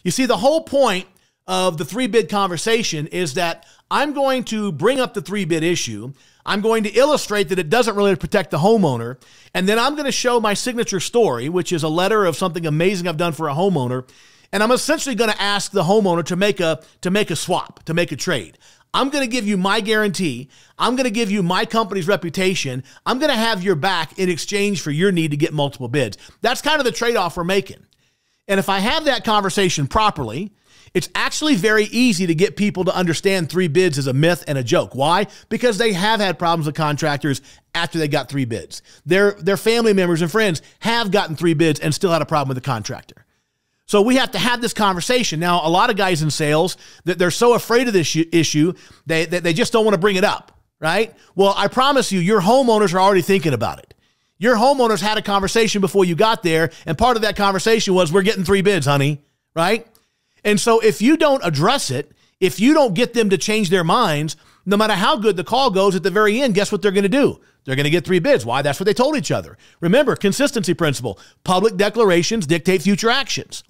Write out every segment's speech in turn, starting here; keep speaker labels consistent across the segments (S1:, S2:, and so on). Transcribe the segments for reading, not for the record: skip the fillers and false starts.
S1: You see, the whole point of the three-bid conversation is that I'm going to bring up the three-bid issue. I'm going to illustrate that it doesn't really protect the homeowner. And then I'm going to show my signature story, which is a letter of something amazing I've done for a homeowner. And I'm essentially going to ask the homeowner to make a swap, to make a trade. I'm going to give you my guarantee. I'm going to give you my company's reputation. I'm going to have your back in exchange for your need to get multiple bids. That's kind of the trade-off we're making. And if I have that conversation properly, it's actually very easy to get people to understand three bids as a myth and a joke. Why? Because they have had problems with contractors after they got three bids. Their family members and friends have gotten three bids and still had a problem with the contractor. So we have to have this conversation. Now, a lot of guys in sales, that they're so afraid of this issue, they just don't want to bring it up, right? Well, I promise you, your homeowners are already thinking about it. Your homeowners had a conversation before you got there, and part of that conversation was, we're getting three bids, honey, right? And so if you don't address it, if you don't get them to change their minds, no matter how good the call goes, at the very end, guess what they're going to do? They're going to get three bids. Why? That's what they told each other. Remember, consistency principle. Public declarations dictate future actions.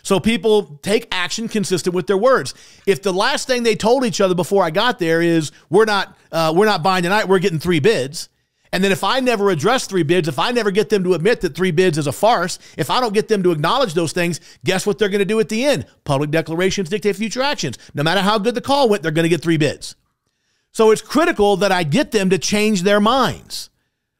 S1: So people take action consistent with their words. If the last thing they told each other before I got there is, we're not buying tonight, we're getting three bids. And then if I never address three bids, if I never get them to admit that three bids is a farce, if I don't get them to acknowledge those things, guess what they're going to do at the end? Public declarations dictate future actions. No matter how good the call went, they're going to get three bids. So it's critical that I get them to change their minds.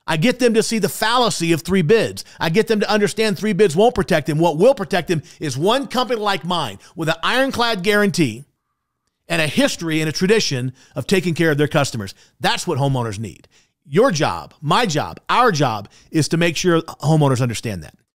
S1: I get them to see the fallacy of three bids. I get them to understand three bids won't protect them. What will protect them is one company like mine with an ironclad guarantee and a history and a tradition of taking care of their customers. That's what homeowners need. Your job, my job, our job is to make sure homeowners understand that.